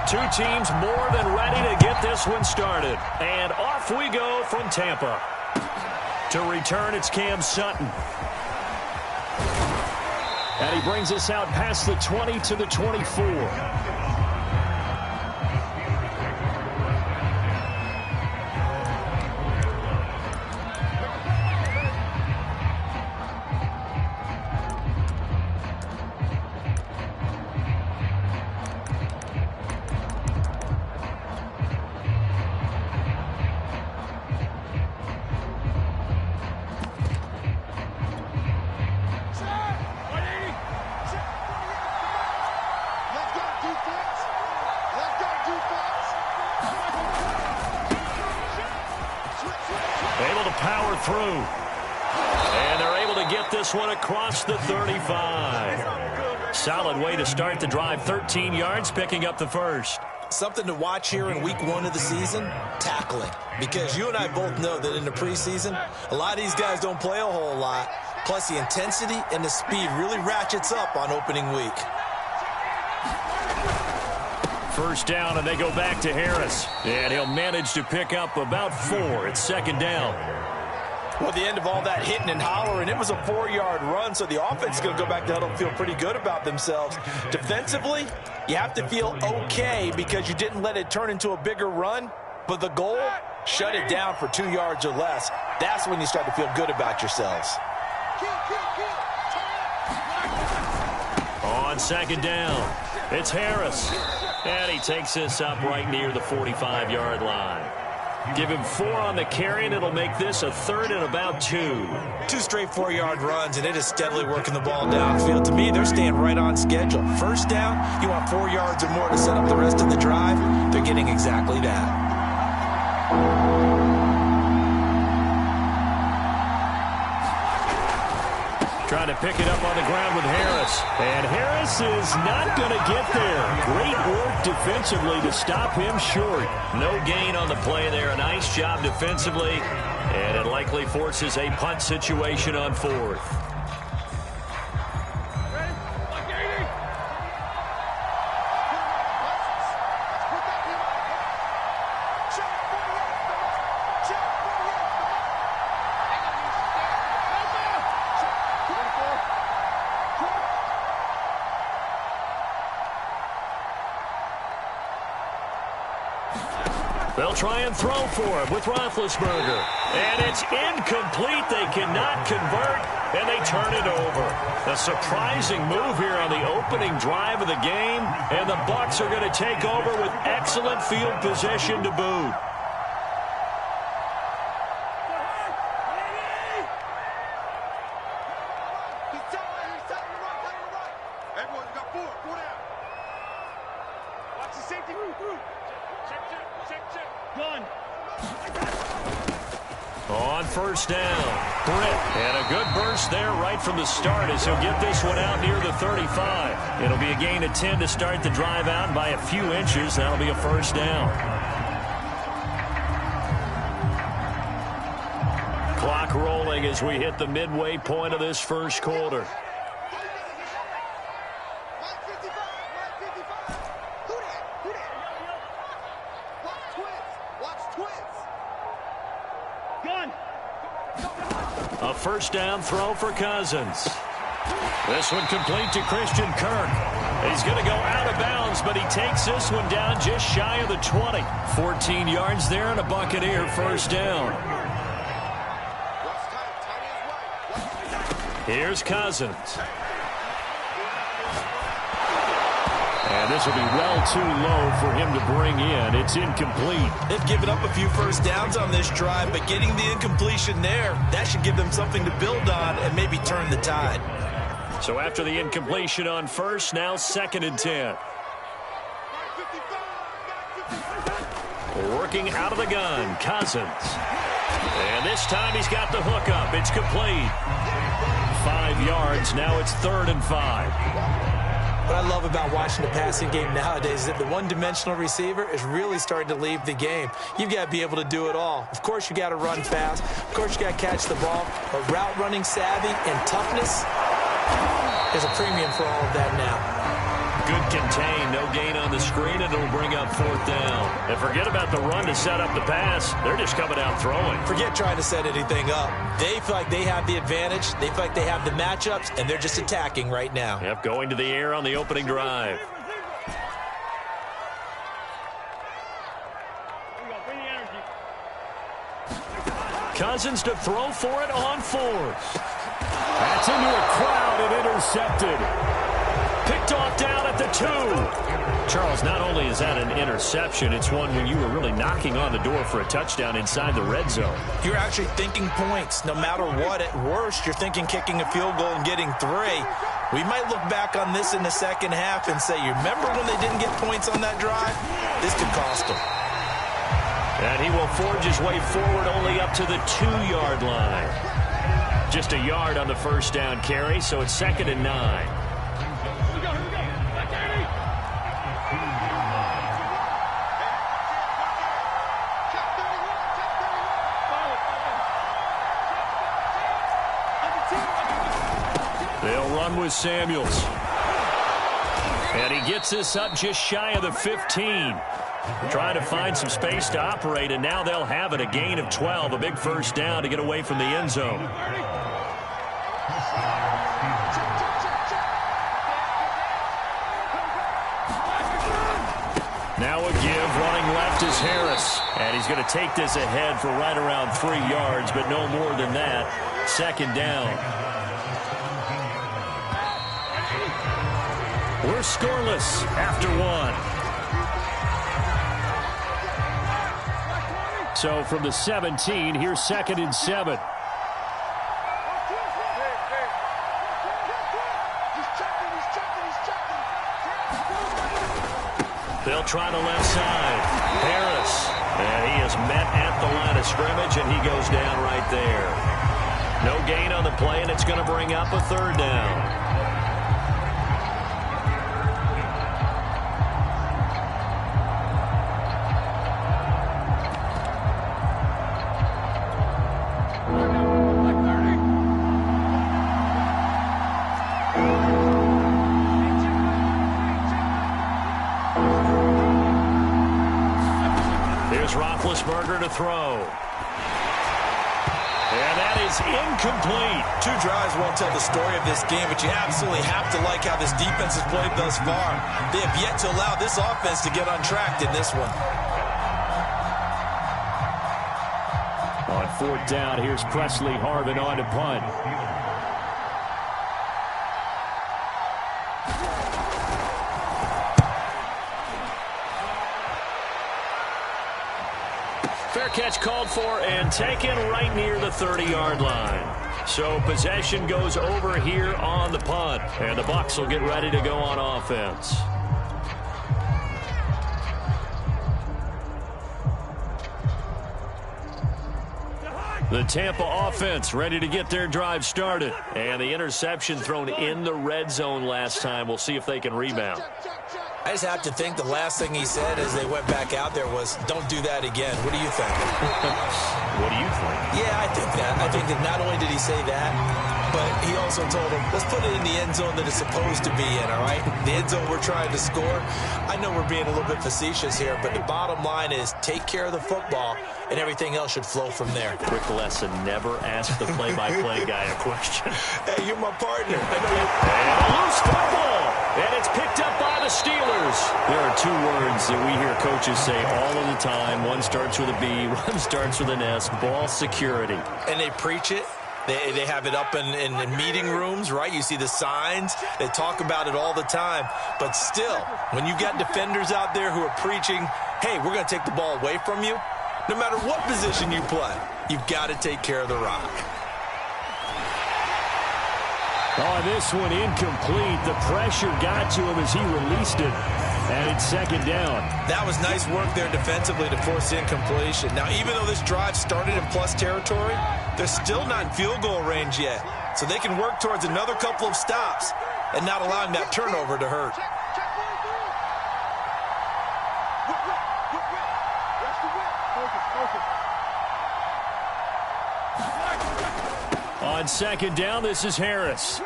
two teams more than ready to get this one started. And off we go from Tampa. To return, it's Cam Sutton. And he brings us out past the 20 to the 24. Able to power through. And they're able to get this one across the 35. Solid way to start the drive. 13 yards, picking up the first. Something to watch here in week 1 of the season, tackling. Because you and I both know that in the preseason, a lot of these guys don't play a whole lot. Plus, the intensity and the speed really ratchets up on opening week. First down, and they go back to Harris. And he'll manage to pick up about 4. It's second down. Well, the end of all that hitting and hollering, it was a 4-yard run, so the offense is going to go back to huddle and feel pretty good about themselves. Defensively, you have to feel okay because you didn't let it turn into a bigger run, but the goal, shut it down for 2 yards or less. That's when you start to feel good about yourselves. On second down, it's Harris. And he takes this up right near the 45-yard line. Give him 4 on the carry, and it'll make this a 3rd and about 2. 2 straight 4-yard runs, and it is steadily working the ball downfield. To me, they're staying right on schedule. First down, you want 4 yards or more to set up the rest of the drive. They're getting exactly that. Trying to pick it up on the ground with Harris. And Harris is not going to get there. Great work defensively to stop him short. No gain on the play there. A nice job defensively. And it likely forces a punt situation on 4th. They'll try and throw for him with Roethlisberger. And it's incomplete. They cannot convert, and they turn it over. A surprising move here on the opening drive of the game, and the Bucs are going to take over with excellent field position to boot. On first down, Britt, and a good burst there right from the start as he'll get this one out near the 35. It'll be a gain of 10 to start the drive out by a few inches. That'll be a first down. Clock rolling as we hit the midway point of this first quarter. A first down throw for Cousins. This one complete to Christian Kirk. He's going to go out of bounds, but he takes this one down just shy of the 20. 14 yards there and a Buccaneer first down. Here's Cousins. And this will be well too low for him to bring in. It's incomplete. They've given up a few first downs on this drive, but getting the incompletion there, that should give them something to build on and maybe turn the tide. So after the incompletion on first, now 2nd and 10. Working out of the gun, Cousins. And this time he's got the hook up. It's complete. 5 yards. Now it's 3rd and 5. What I love about watching the passing game nowadays is that the one-dimensional receiver is really starting to leave the game. You've got to be able to do it all. Of course, you got to run fast. Of course, you got to catch the ball. But route running savvy and toughness is a premium for all of that now. Good contain. No gain on the screen, and it'll bring up 4th down. And forget about the run to set up the pass. They're just coming out throwing. Forget trying to set anything up. They feel like they have the advantage. They feel like they have the matchups, and they're just attacking right now. Yep, going to the air on the opening drive. Cousins to throw for it on 4th. That's into a crowd and intercepted. Picked off down at the 2. Charles, not only is that an interception, it's one when you were really knocking on the door for a touchdown inside the red zone. You're actually thinking points. No matter what, at worst, you're thinking kicking a field goal and getting 3. We might look back on this in the second half and say, you remember when they didn't get points on that drive? This could cost them. And he will forge his way forward only up to the 2-yard line. Just a yard on the first down carry, so it's 2nd and 9. They'll run with Samuels. And he gets this up just shy of the 15. Trying to find some space to operate, and now they'll have it. A gain of 12, a big first down to get away from the end zone. Now a give, running left is Harris. And he's going to take this ahead for right around 3 yards, but no more than that. 2nd down. We're scoreless after 1. So from the 17, here's 2nd and 7. They'll try the left side. Harris. And he is met at the line of scrimmage, and he goes down right there. No gain on the play, and it's going to bring up a 3rd down. Roethlisberger to throw. And that is incomplete. 2 drives won't tell the story of this game, but you absolutely have to like how this defense has played thus far. They have yet to allow this offense to get on track in this one. On 4th down, here's Presley Harvin on to punt. Fair catch called for and taken right near the 30-yard line. So possession goes over here on the punt. And the Bucs will get ready to go on offense. The Tampa offense ready to get their drive started. And the interception thrown in the red zone last time. We'll see if they can rebound. I just have to think the last thing he said as they went back out there was, don't do that again. What do you think? What do you think? Yeah, I think that. I think that not only did he say that, but he also told him, let's put it in the end zone that it's supposed to be in, all right? The end zone we're trying to score. I know we're being a little bit facetious here, but the bottom line is take care of the football, and everything else should flow from there. Quick lesson, never ask the play-by-play guy a question. Hey, you're my partner. I know you. And a loose football, and it's picked up by the Steelers. There are 2 words that we hear coaches say all of the time. One starts with a B, one starts with an S, ball security. And they preach it. They have it up in meeting rooms, right? You see the signs. They talk about it all the time. But still, when you got defenders out there who are preaching, hey, we're going to take the ball away from you, no matter what position you play, you've got to take care of the rock. Oh, this one incomplete. The pressure got to him as he released it. And it's 2nd down. That was nice work there defensively to force incompletion. Now, even though this drive started in plus territory, they're still not in field goal range yet. So they can work towards another couple of stops and not allowing that turnover to hurt. On 2nd down, this is Harris.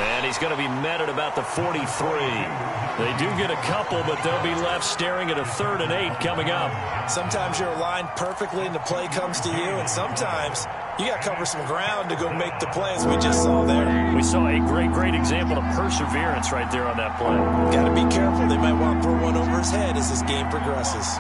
And he's going to be met at about the 43. They do get a couple, but they'll be left staring at a 3rd and 8 coming up. Sometimes you're aligned perfectly and the play comes to you, and sometimes you got to cover some ground to go make the play, as we just saw there. We saw a great example of perseverance right there on that play. Got to be careful. They might want to throw one over his head as this game progresses.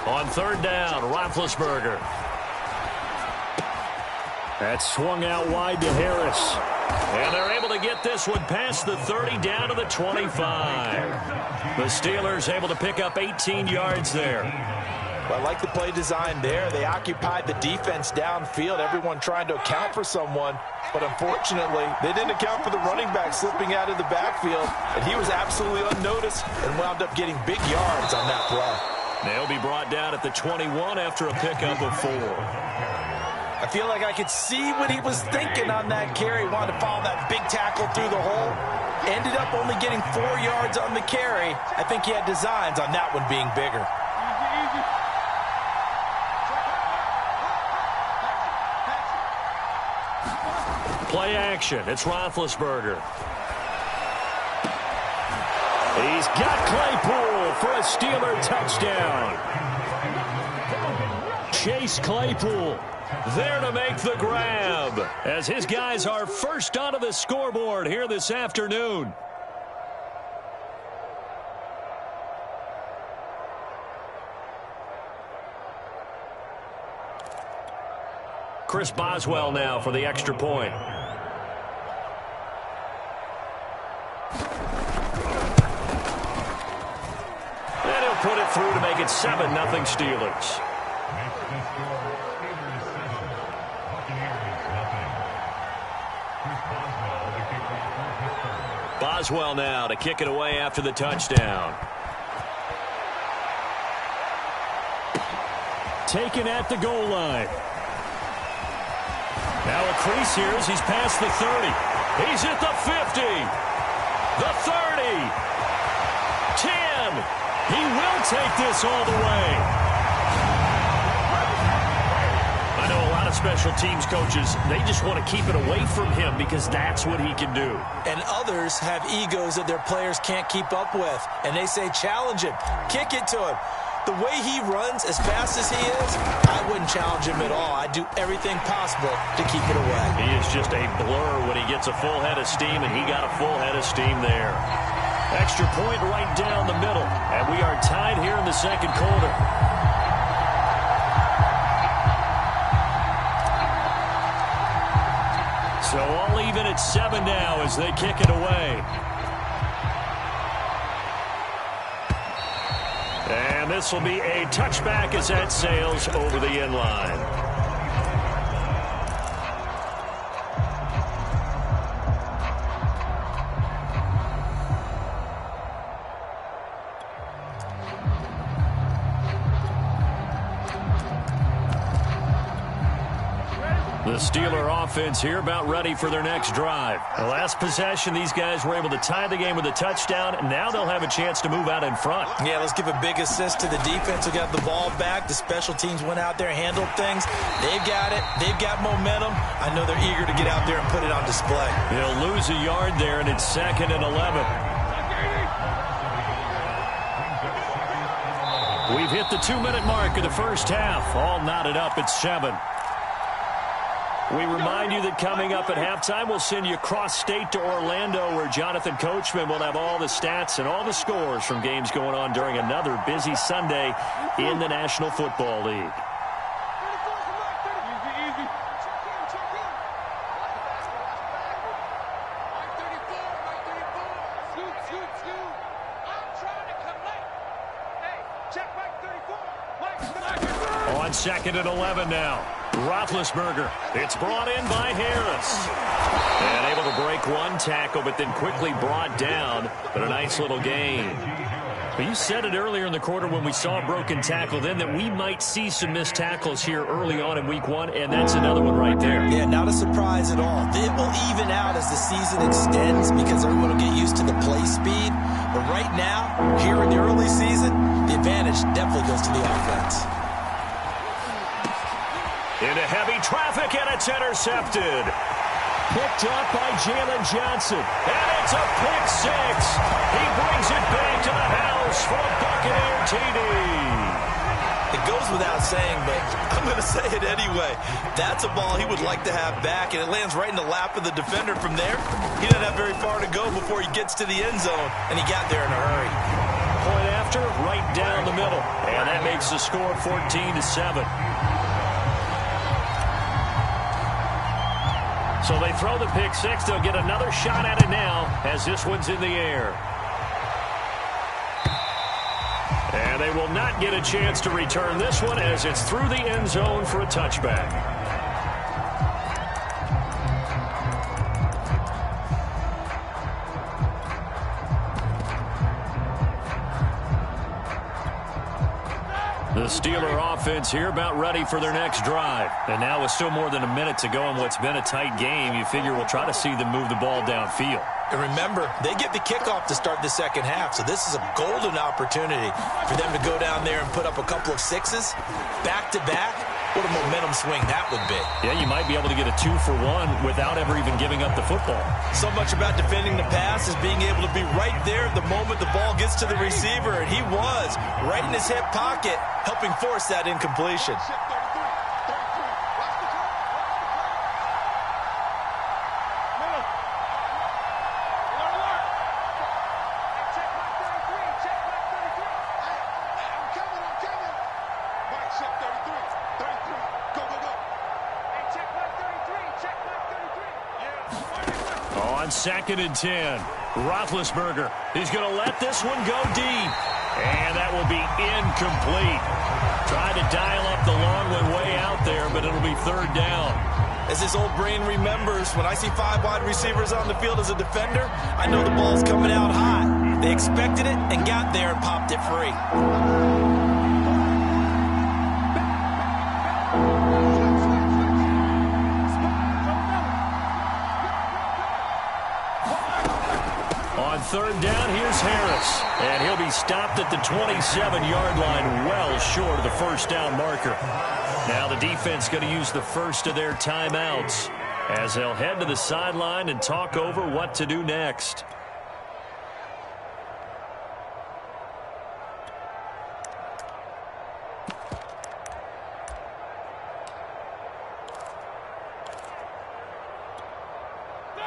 On 3rd down, Roethlisberger. That's swung out wide to Harris. And they're able to get this one past the 30 down to the 25. The Steelers able to pick up 18 yards there. Well, I like the play design there. They occupied the defense downfield, everyone trying to account for someone. But unfortunately, they didn't account for the running back slipping out of the backfield. And he was absolutely unnoticed and wound up getting big yards on that play. They'll be brought down at the 21 after a pickup of 4. I feel like I could see what he was thinking on that carry. Wanted to follow that big tackle through the hole. Ended up only getting 4 yards on the carry. I think he had designs on that one being bigger. Play action. It's Roethlisberger. He's got Claypool for a Steeler touchdown. Chase Claypool there to make the grab as his guys are first onto the scoreboard here this afternoon. Chris Boswell now for the extra point. And he'll put it through to make it 7-0 Steelers. Boswell now to kick it away after the touchdown. Taken at the goal line. Now a crease here as he's past the 30. He's at the 50. The 30. 10. He will take this all the way. I know a lot of special teams coaches, they just want to keep it away from him because that's what he can do. And others have egos that their players can't keep up with. And they say, challenge him. Kick it to him. The way he runs as fast as he is, I wouldn't challenge him at all. I'd do everything possible to keep it away. He is just a blur when he gets a full head of steam, and he got a full head of steam there. Extra point right down the middle, and we are tied here in the second quarter. So all even at 7 now as they kick it away. And this will be a touchback as that sails over the end line. The Steeler offense here about ready for their next drive. The last possession, these guys were able to tie the game with a touchdown, and now they'll have a chance to move out in front. Yeah, let's give a big assist to the defense who got the ball back. The special teams went out there, handled things. They've got it. They've got momentum. I know they're eager to get out there and put it on display. They'll lose a yard there, and it's 2nd and 11. We've hit the 2-minute mark of the first half. All knotted up at 7. We remind you that coming up at halftime, we'll send you cross-state to Orlando, where Jonathan Coachman will have all the stats and all the scores from games going on during another busy Sunday in the National Football League. On 2nd and 11 now. Roethlisberger. It's brought in by Harris. And able to break one tackle, but then quickly brought down. But a nice little gain. But you said it earlier in the quarter when we saw a broken tackle then that we might see some missed tackles here early on in week 1, and that's another one right there. Yeah, not a surprise at all. It will even out as the season extends because everyone will get used to the play speed. But right now, here in the early season, the advantage definitely goes to the offense. Into heavy traffic, and it's intercepted. Picked up by Jalen Johnson. And it's a pick six. He brings it back to the house for a Buccaneer TD. It goes without saying, but I'm going to say it anyway. That's a ball he would like to have back, and it lands right in the lap of the defender from there. He doesn't have very far to go before he gets to the end zone, and he got there in a hurry. Point after, right down the middle. And that makes the score 14-7. So they throw the pick six. They'll get another shot at it now as this one's in the air. And they will not get a chance to return this one as it's through the end zone for a touchback. The Steeler offense here about ready for their next drive. And now with still more than a minute to go in what's been a tight game, you figure we'll try to see them move the ball downfield. And remember, they get the kickoff to start the second half, so this is a golden opportunity for them to go down there and put up a couple of sixes back-to-back. What a momentum swing that would be. Yeah, you might be able to get a 2-for-1 without ever even giving up the football. So much about defending the pass is being able to be right there at the moment the ball gets to the receiver, and he was right in his hip pocket, helping force that incompletion. On 2nd and 10, Roethlisberger. He's going to let this one go deep. And that will be incomplete. Tried to dial up the long one way out there, but it'll be 3rd down. As his old brain remembers, when I see 5 wide receivers on the field as a defender, I know the ball's coming out hot. They expected it and got there and popped it free. On 3rd down, here's Harris. And he'll be stopped at the 27-yard line, well short of the first down marker. Now the defense going to use the first of their timeouts as they'll head to the sideline and talk over what to do next.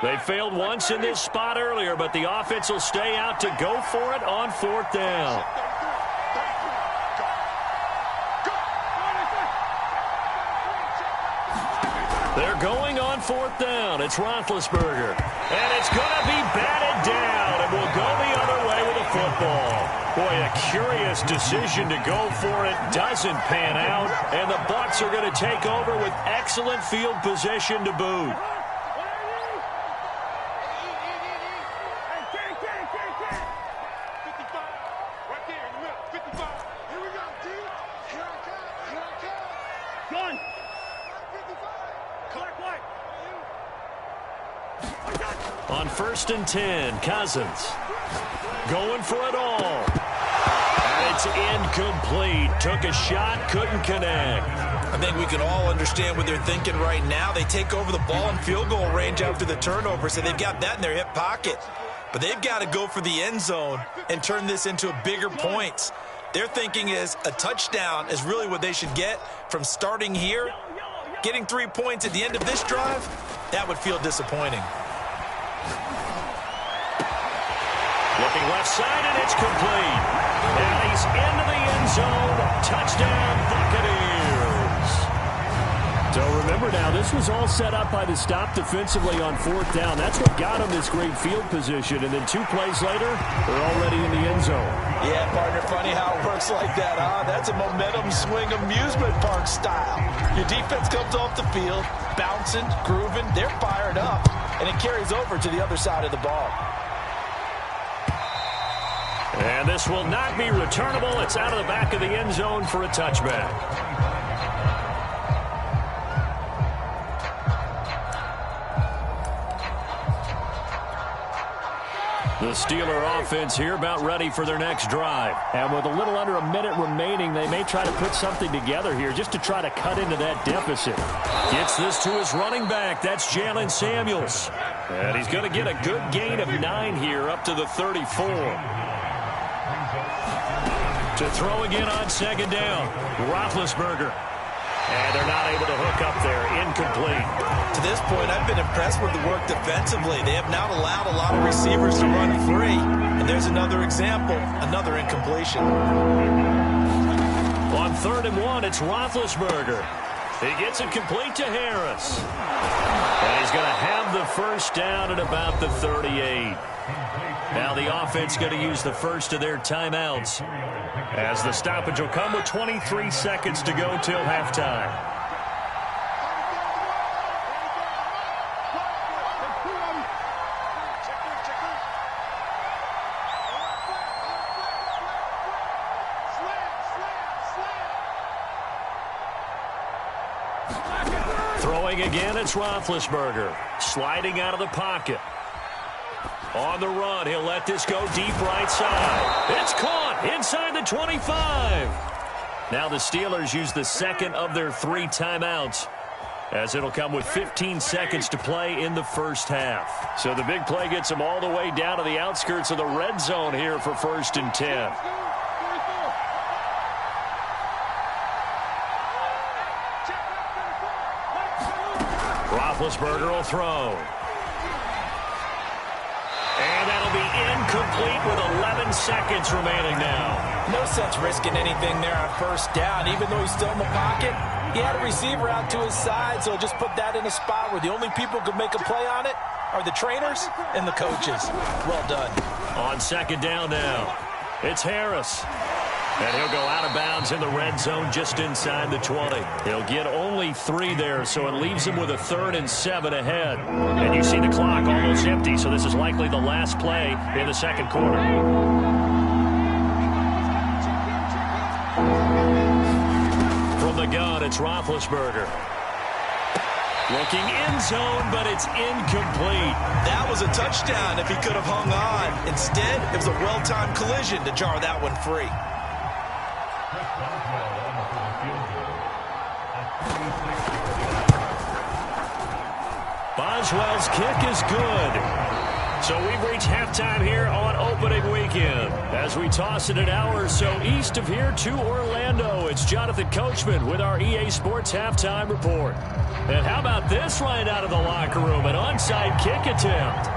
They failed once in this spot earlier, but the offense will stay out to go for it on 4th down. They're going on 4th down. It's Roethlisberger. And it's going to be batted down, and will go the other way with a football. Boy, a curious decision to go for it. Doesn't pan out, and the Bucs are going to take over with excellent field position to boot. On 1st and 10, Cousins going for it all. And it's incomplete. Took a shot, couldn't connect. I think we can all understand what they're thinking right now. They take over the ball in field goal range after the turnover, so they've got that in their hip pocket. But they've got to go for the end zone and turn this into a bigger points. Their thinking is a touchdown is really what they should get from starting here. Getting 3 points at the end of this drive, that would feel disappointing. Looking left side, and it's complete. And he's into the end zone. Touchdown, Buccaneers. So remember now, this was all set up by the stop defensively on 4th down. That's what got him this great field position. And then 2 plays later, they're already in the end zone. Yeah, partner, funny how it works like that, huh? That's a momentum swing amusement park style. Your defense comes off the field, bouncing, grooving, they're fired up, and it carries over to the other side of the ball. And this will not be returnable. It's out of the back of the end zone for a touchback. The Steeler offense here about ready for their next drive. And with a little under a minute remaining, they may try to put something together here just to try to cut into that deficit. Gets this to his running back. That's Jalen Samuels. And he's going to get a good gain of 9 here up to the 34. To throw again on second down. Roethlisberger. And they're not able to hook up there. Incomplete. To this point, I've been impressed with the work defensively. They have not allowed a lot of receivers to run free. And there's another example, another incompletion. On 3rd and 1, it's Roethlisberger. He gets it complete to Harris. And he's going to have the first down at about the 38. Now the offense going to use the first of their timeouts, as the stoppage will come with 23 seconds to go till halftime. Throwing again, it's Roethlisberger. Sliding out of the pocket. On the run, he'll let this go deep right side. It's caught inside the 25. Now the Steelers use the second of their 3 timeouts, as it'll come with 15 seconds to play in the first half. So the big play gets them all the way down to the outskirts of the red zone here for 1st and 10. Roethlisberger will throw. And that'll be incomplete with 11 seconds remaining now. No sense risking anything there on first down. Even though he's still in the pocket, he had a receiver out to his side, so just put that in a spot where the only people who can make a play on it are the trainers and the coaches. Well done. On second down now, it's Harris. And he'll go out of bounds in the red zone just inside the 20. He'll get only 3 there, so it leaves him with a 3rd and 7 ahead. And you see the clock almost empty, so this is likely the last play in the second quarter. From the gun, it's Roethlisberger. Looking end zone, but it's incomplete. That was a touchdown if he could have hung on. Instead, it was a well-timed collision to jar that one free. Boswell's kick is good. So we've reached halftime here on opening weekend. As we toss it an hour or so east of here to Orlando, it's Jonathan Coachman with our EA Sports Halftime Report. And how about this right out of the locker room? An onside kick attempt.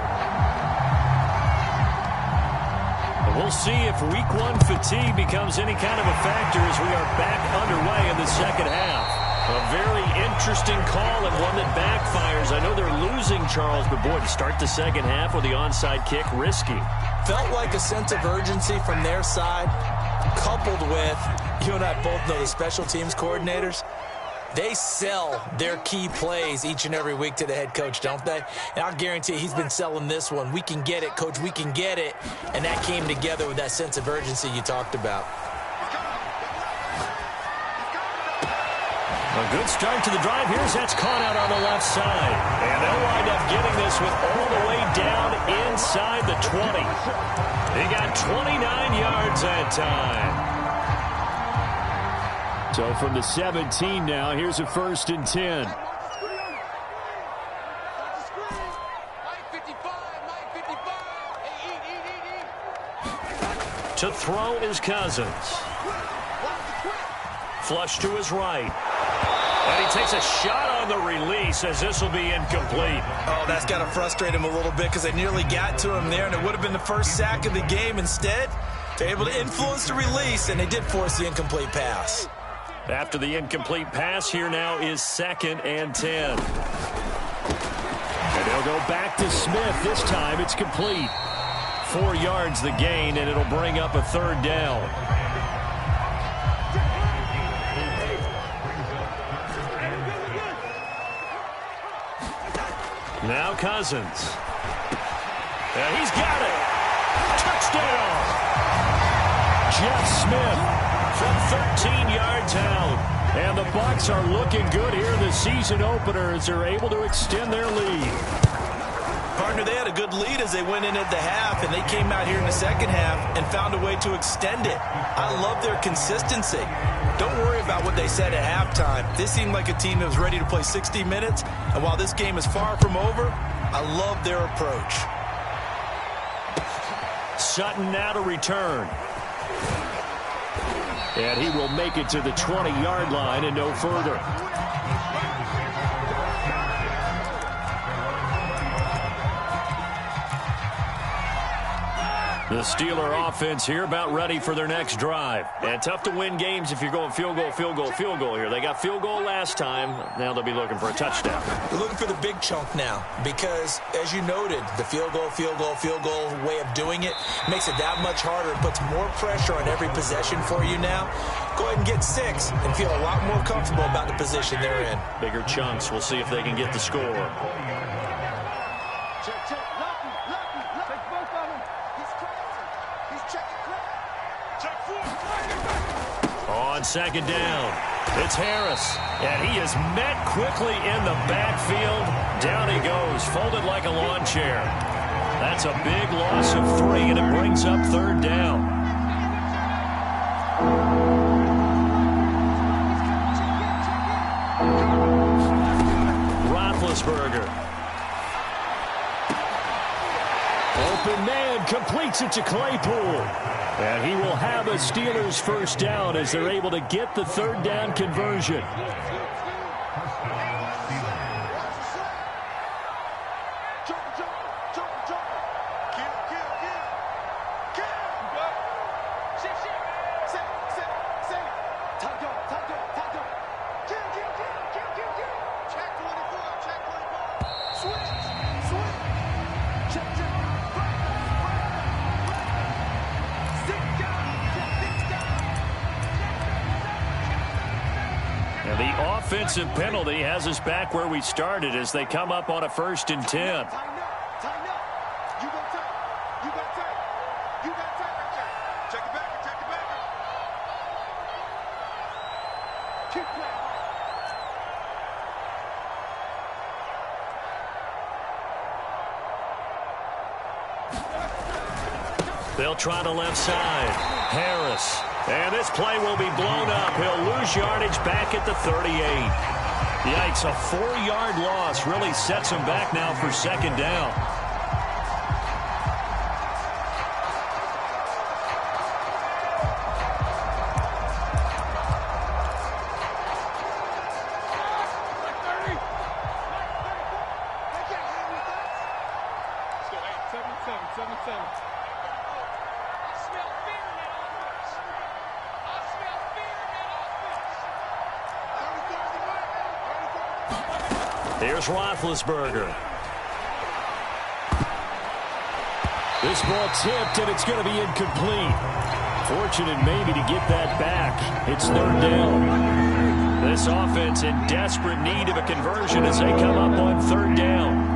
We'll see if week 1 fatigue becomes any kind of a factor as we are back underway in the second half. A very interesting call and one that backfires. I know they're losing, Charles, but boy, to start the second half with the onside kick, risky. Felt like a sense of urgency from their side, coupled with, you and I both know the special teams coordinators. They sell their key plays each and every week to the head coach, don't they? And I'll guarantee he's been selling this one. We can get it, coach, we can get it. And that came together with that sense of urgency you talked about. A good start to the drive. Here's that's caught out on the left side. And they'll wind up getting this with all the way down inside the 20. They got 29 yards that time. So from the 17 now, here's a 1st and 10. To throw is Cousins. Flush to his right. And he takes a shot on the release as this will be incomplete. Oh, that's got to frustrate him a little bit because they nearly got to him there, and it would have been the first sack of the game. Instead, they're able to influence the release, and they did force the incomplete pass. After the incomplete pass, here now is 2nd and 10. And they'll go back to Smith. This time it's complete. 4 yards the gain, and it'll bring up a 3rd down. Now Cousins. And he's got it. Touchdown. Jeff Smith from 13 yards out. And the Bucs are looking good here in the season opener as they're able to extend their lead. Partner, they had a good lead as they went in at the half, and they came out here in the second half and found a way to extend it. I love their consistency. Don't worry about what they said at halftime. This seemed like a team that was ready to play 60 minutes, and while this game is far from over, I love their approach. Sutton now to return. And he will make it to the 20-yard line and no further. The Steeler offense here about ready for their next drive. And tough to win games if you're going field goal, field goal, field goal here. They got field goal last time. Now they'll be looking for a touchdown. They're looking for the big chunk now because, as you noted, the field goal way of doing it makes it that much harder. It puts more pressure on every possession for you now. Go ahead and get 6 and feel a lot more comfortable about the position they're in. Bigger chunks. We'll see if they can get the score. On second down, it's Harris, and he is met quickly in the backfield. Down he goes, folded like a lawn chair. That's a big loss of 3, and it brings up third down. Roethlisberger. Open man, completes it to Claypool. And he will have a Steelers first down as they're able to get the third down conversion. Offensive penalty has us back where we started as they come up on a 1st and 10. They'll try the left side. Harris. And this play will be blown up. He'll lose yardage back at the 38. Yikes, a 4-yard loss really sets him back now for second down. Here's Roethlisberger. This ball tipped, and it's going to be incomplete. Fortunate maybe to get that back. It's third down. This offense in desperate need of a conversion as they come up on third down.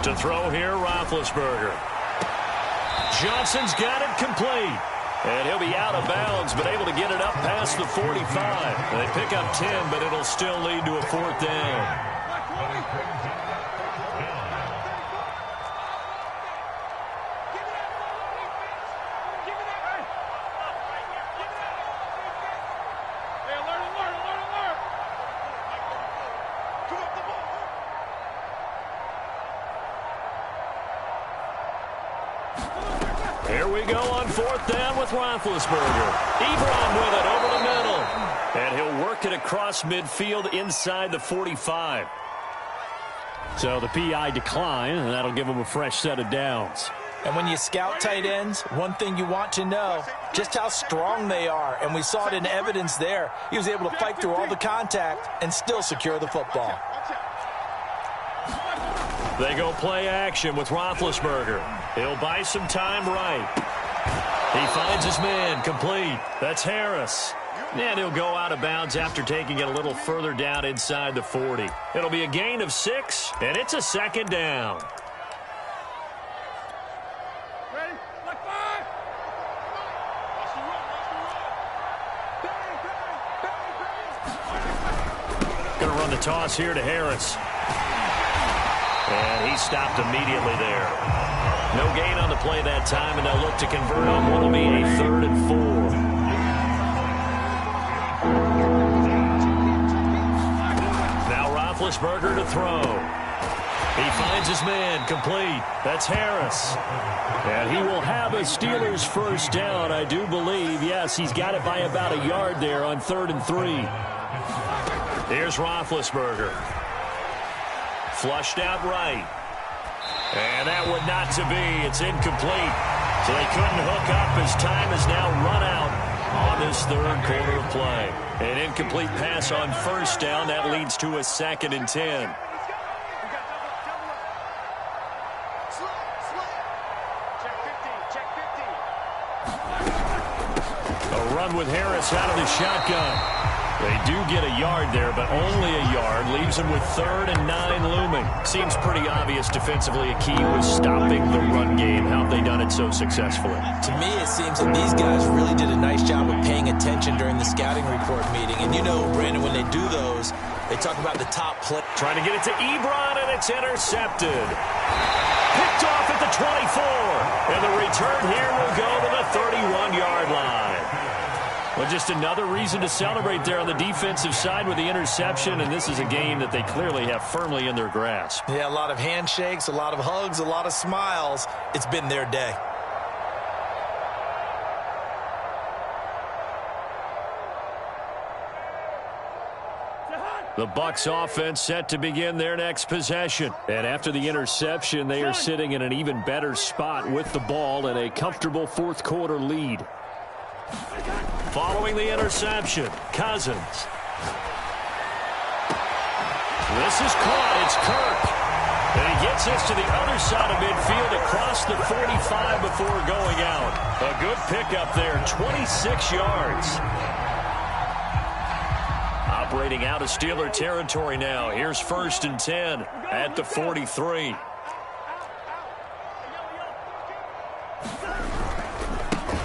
To throw here, Roethlisberger. Johnson's got it complete. And he'll be out of bounds, but able to get it up past the 45. They pick up 10, but it'll still lead to a 4th down. Here we go on 4th down with Roethlisberger. Ebron with it over the middle. And he'll work it across midfield inside the 45. So the PI decline, and that'll give him a fresh set of downs. And when you scout tight ends, one thing you want to know, just how strong they are. And we saw it in evidence there. He was able to fight through all the contact and still secure the football. They go play action with Roethlisberger. He'll buy some time right. He finds his man complete. That's Harris. And he'll go out of bounds after taking it a little further down inside the 40. It'll be a gain of 6, and it's a second down. on the toss here to Harris. And he stopped immediately there. No gain on the play that time, and they'll look to convert on what will be a 3rd and 4. Now Roethlisberger to throw. He finds his man, complete. That's Harris. And he will have a Steelers first down, I do believe. Yes, he's got it by about a yard there on 3rd and 3. Here's Roethlisberger. Flushed out right. And that would not to be. It's incomplete. So they couldn't hook up as time is now run out on this 3rd quarter of play. An incomplete pass on first down. That leads to a 2nd and 10. A run with Harris out of the shotgun. They do get a yard there, but only a yard. Leaves them with 3rd and 9 looming. Seems pretty obvious defensively a key was stopping the run game. How have they done it so successfully? To me, it seems that these guys really did a nice job of paying attention during the scouting report meeting. And you know, Brandon, when they do those, they talk about the top play. Trying to get it to Ebron, and it's intercepted. Picked off at the 24. And the return here will go to the 31-yard line. Well, just another reason to celebrate there on the defensive side with the interception, and this is a game that they clearly have firmly in their grasp. Yeah, a lot of handshakes, a lot of hugs, a lot of smiles. It's been their day. The Bucs offense set to begin their next possession. And after the interception, they are sitting in an even better spot with the ball and a comfortable 4th quarter lead. Following the interception, Cousins. This is caught. It's Kirk. And he gets this to the other side of midfield across the 45 before going out. A good pickup there, 26 yards. Operating out of Steeler territory now. Here's 1st and 10 at the 43.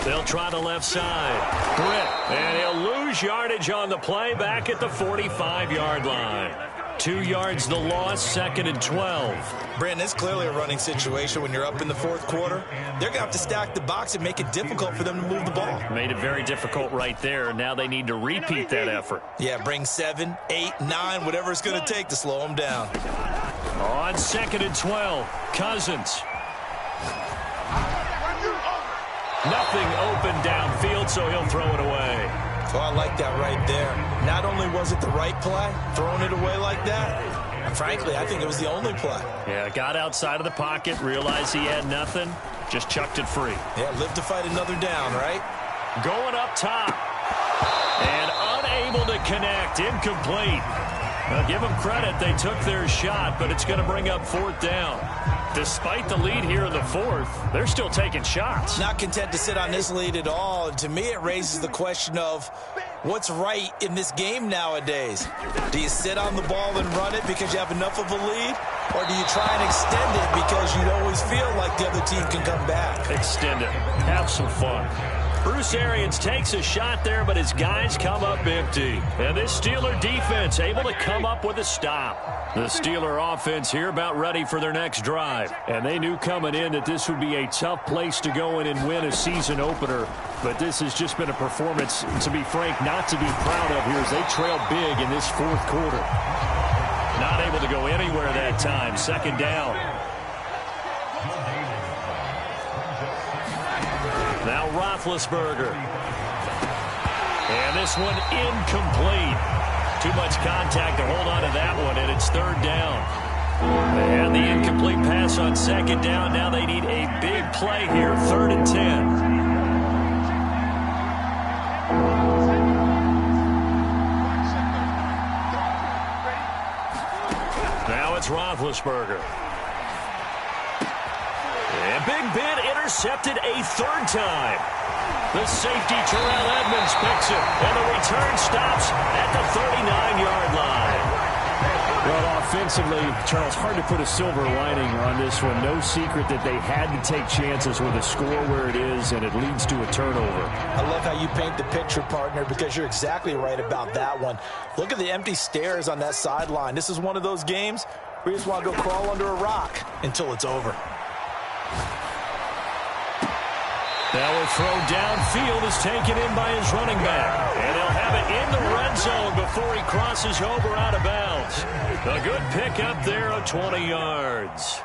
They'll try the left side. Britt, and he'll lose yardage on the play back at the 45-yard line. 2 yards the loss, 2nd and 12. Brandon, it's clearly a running situation when you're up in the 4th quarter. They're going to have to stack the box and make it difficult for them to move the ball. Made it very difficult right there. Now they need to repeat that effort. Yeah, bring 7, 8, 9, whatever it's going to take to slow them down. On 2nd and 12, Cousins. Nothing open downfield, so he'll throw it away. Oh, I like that right there. Not only was it the right play, throwing it away like that, and frankly, I think it was the only play. Yeah, got outside of the pocket, realized he had nothing, just chucked it free. Yeah, live to fight another down, right? Going up top. And unable to connect, incomplete. Well, give them credit, they took their shot, but it's going to bring up 4th down. Despite the lead here in the 4th, they're still taking shots. Not content to sit on this lead at all. And to me, it raises the question of what's right in this game nowadays. Do you sit on the ball and run it because you have enough of a lead? Or do you try and extend it because you always feel like the other team can come back? Extend it. Have some fun. Bruce Arians takes a shot there, but his guys come up empty. And this Steeler defense able to come up with a stop. The Steeler offense here about ready for their next drive. And they knew coming in that this would be a tough place to go in and win a season opener. But this has just been a performance, to be frank, not to be proud of here as they trail big in this 4th quarter. Not able to go anywhere that time. 2nd down. Now Roethlisberger. And this one incomplete. Too much contact to hold on to that one, and it's 3rd down. And the incomplete pass on 2nd down. Now they need a big play here, 3rd and 10. Now it's Roethlisberger. And Big Ben intercepted a 3rd time. The safety, Terrell Edmonds, picks it, and the return stops at the 39-yard line. Well, defensively, Charles, hard to put a silver lining on this one. No secret that they had to take chances with a score where it is, and it leads to a turnover. I love how you paint the picture, partner, because you're exactly right about that one. Look at the empty stairs on that sideline. This is one of those games where you just want to go crawl under a rock until it's over. Now a throw downfield is taken in by his running back. And they'll have it in the red zone before he crosses over out of bounds. A good pickup there of 20 yards.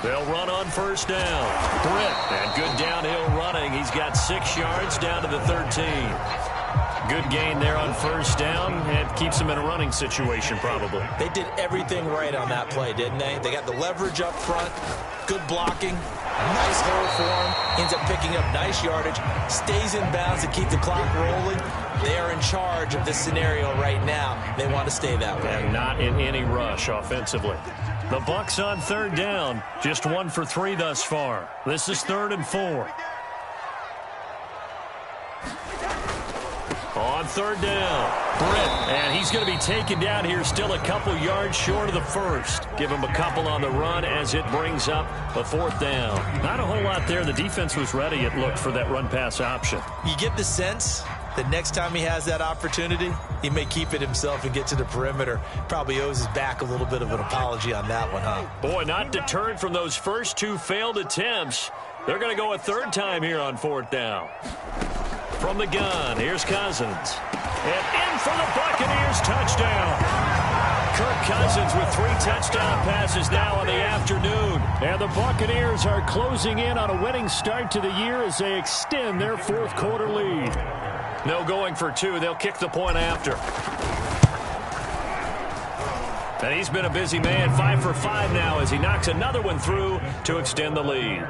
They'll run on first down. Britt, and good downhill running. He's got 6 yards down to the 13. Good gain there on first down, and keeps him in a running situation probably. They did everything right on that play, didn't they? They got the leverage up front, good blocking, nice hole for him, ends up picking up nice yardage, stays in bounds to keep the clock rolling. They are in charge of this scenario right now. They want to stay that way. And not in any rush offensively. The Bucs on third down, just 1 for 3 thus far. This is 3rd and 4. On third down, Britt, and he's going to be taken down here, still a couple yards short of the first. Give him a couple on the run as it brings up a 4th down. Not a whole lot there. The defense was ready, it looked, for that run-pass option. You get the sense that next time he has that opportunity, he may keep it himself and get to the perimeter. Probably owes his back a little bit of an apology on that one, huh? Boy, not deterred from those first 2 failed attempts. They're going to go a 3rd time here on 4th down. From the gun, here's Cousins. And in for the Buccaneers, touchdown. Kirk Cousins with 3 touchdown passes now on the afternoon. And the Buccaneers are closing in on a winning start to the year as they extend their 4th quarter lead. No going for 2. They'll kick the point after. And he's been a busy man, 5 for 5 now as he knocks another one through to extend the lead.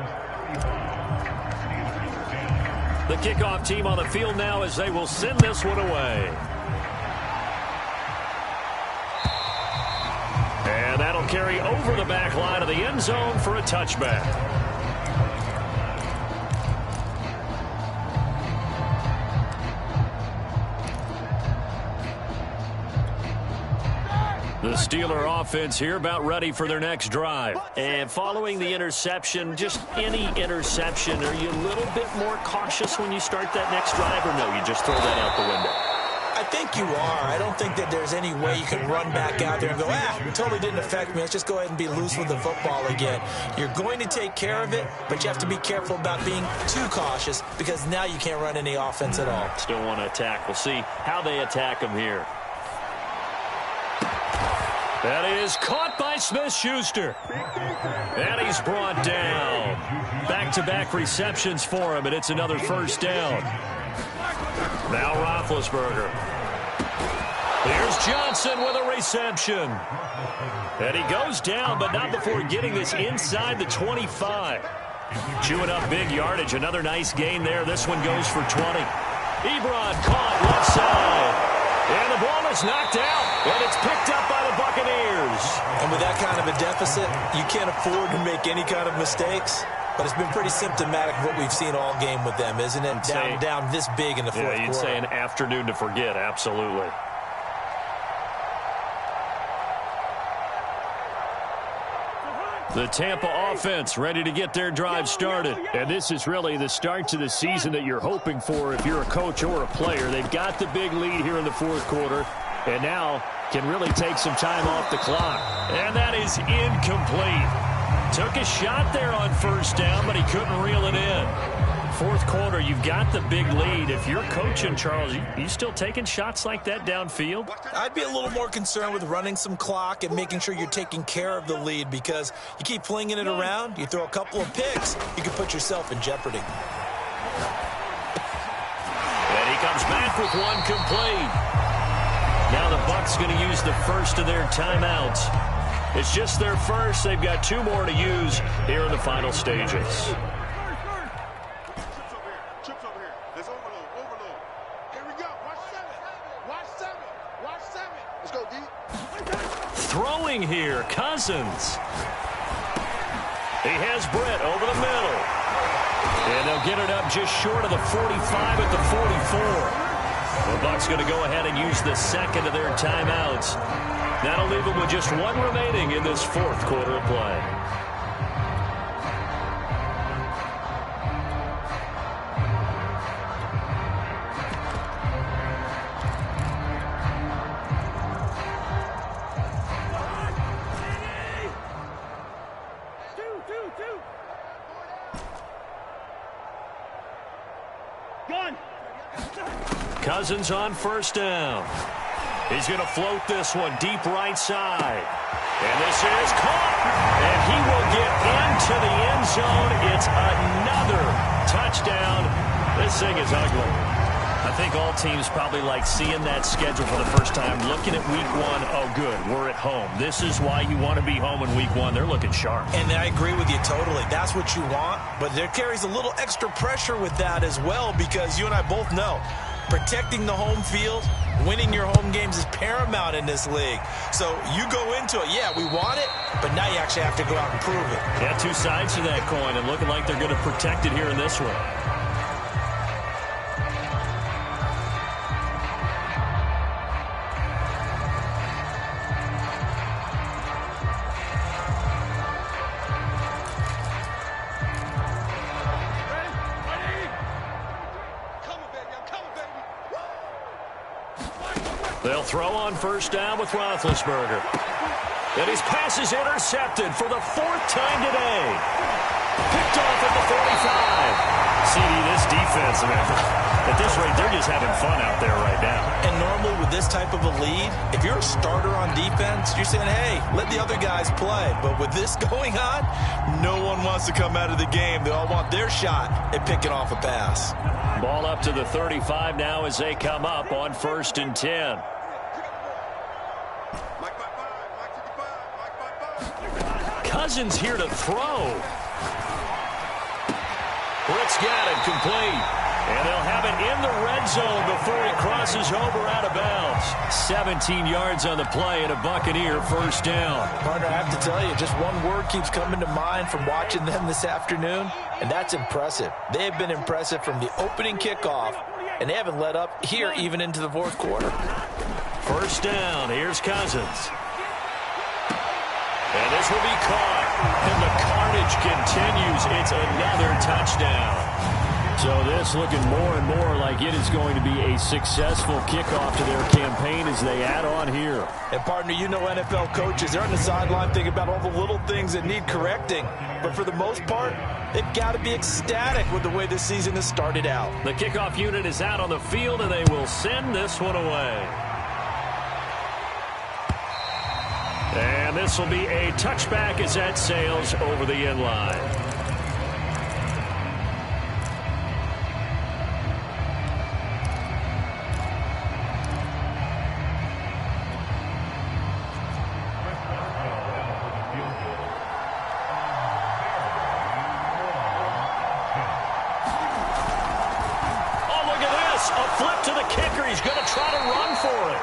The kickoff team on the field now as they will send this one away. And that'll carry over the back line of the end zone for a touchback. The Steeler offense here about ready for their next drive. And following the interception, just any interception, are you a little bit more cautious when you start that next drive, or no, you just throw that out the window? I think you are. I don't think that there's any way you can run back out there and go, it totally didn't affect me. Let's just go ahead and be loose with the football again. You're going to take care of it, but you have to be careful about being too cautious because now you can't run any offense at all. Still want to attack. We'll see how they attack them here. That is caught by Smith-Schuster. And he's brought down. Back-to-back receptions for him, and it's another first down. Now Roethlisberger. Here's Johnson with a reception. And he goes down, but not before getting this inside the 25. Chewing up big yardage. Another nice gain there. This one goes for 20. Ebron caught left side. And the ball is knocked out, and it's picked up by the Buccaneers. And with that kind of a deficit, you can't afford to make any kind of mistakes. But it's been pretty symptomatic of what we've seen all game with them, isn't it? Down this big in the fourth quarter. You'd say an afternoon to forget, absolutely. The Tampa offense ready to get their drive started. And this is really the start to the season that you're hoping for if you're a coach or a player. They've got the big lead here in the 4th quarter and now can really take some time off the clock. And that is incomplete. Took a shot there on first down, but he couldn't reel it in. 4th quarter, you've got the big lead. If you're coaching, Charles, you still taking shots like that downfield? I'd be a little more concerned with running some clock and making sure you're taking care of the lead because you keep flinging it around, you throw a couple of picks, you can put yourself in jeopardy. And he comes back with one complete. Now the Bucs going to use the first of their timeouts. It's just their first. They've got 2 more to use here in the final stages. Throwing here, Cousins. He has Britt over the middle. And they'll get it up just short of the 45 at the 44. The Bucs going to go ahead and use the second of their timeouts. That'll leave them with just one remaining in this fourth quarter of play. Cousins on first down. He's going to float this one deep right side. And this is caught. And he will get into the end zone. It's another touchdown. This thing is ugly. I think all teams probably like seeing that schedule for the first time, looking at week one. Oh, good, we're at home. This is why you want to be home in week one. They're looking sharp. And I agree with you totally. That's what you want. But there carries a little extra pressure with that as well, because you and I both know protecting the home field, winning your home games is paramount in this league. So you go into it, yeah, we want it, but now you actually have to go out and prove it. Yeah, two sides to that coin, and looking like they're going to protect it here in this one. They'll throw on first down with Roethlisberger. And his pass is intercepted for the fourth time today. Picked off at the 45. CD, this defense, at this rate, they're just having fun out there right now. And normally with this type of a lead, if you're a starter on defense, you're saying, hey, let the other guys play. But with this going on, no one wants to come out of the game. They all want their shot at picking off a pass. Ball up to the 35 now as they come up on 1st and 10. Cousins here to throw. Britt's got it complete. And they'll have it in the red zone before he crosses over out of bounds. 17 yards on the play and a Buccaneer first down. Partner, I have to tell you, just one word keeps coming to mind from watching them this afternoon, and that's impressive. They have been impressive from the opening kickoff, and they haven't let up here even into the fourth quarter. First down, here's Cousins. And this will be caught. And the carnage continues. It's another touchdown. So this looking more and more like it is going to be a successful kickoff to their campaign as they add on here. And, partner, you know NFL coaches, they're on the sideline thinking about all the little things that need correcting. But for the most part, they've got to be ecstatic with the way this season has started out. The kickoff unit is out on the field, and they will send this one away. And this will be a touchback as that sails over the end line. Oh, look at this. A flip to the kicker. He's going to try to run for it.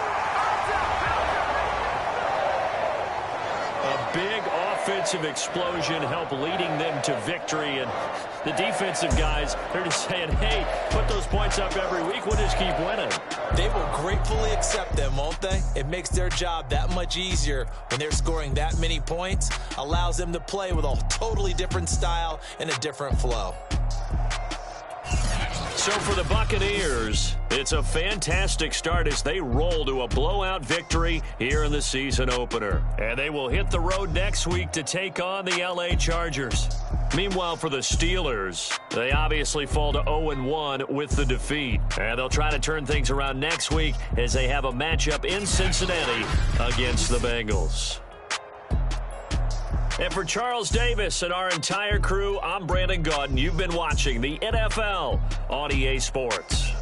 Big offensive explosion help leading them to victory. And the defensive guys, they're just saying, hey, put those points up every week. We'll just keep winning. They will gratefully accept them, won't they? It makes their job that much easier when they're scoring that many points. Allows them to play with a totally different style and a different flow. So for the Buccaneers, it's a fantastic start as they roll to a blowout victory here in the season opener. And they will hit the road next week to take on the LA Chargers. Meanwhile, for the Steelers, they obviously fall to 0-1 with the defeat. And they'll try to turn things around next week as they have a matchup in Cincinnati against the Bengals. And for Charles Davis and our entire crew, I'm Brandon Gaudin. You've been watching the NFL on EA Sports.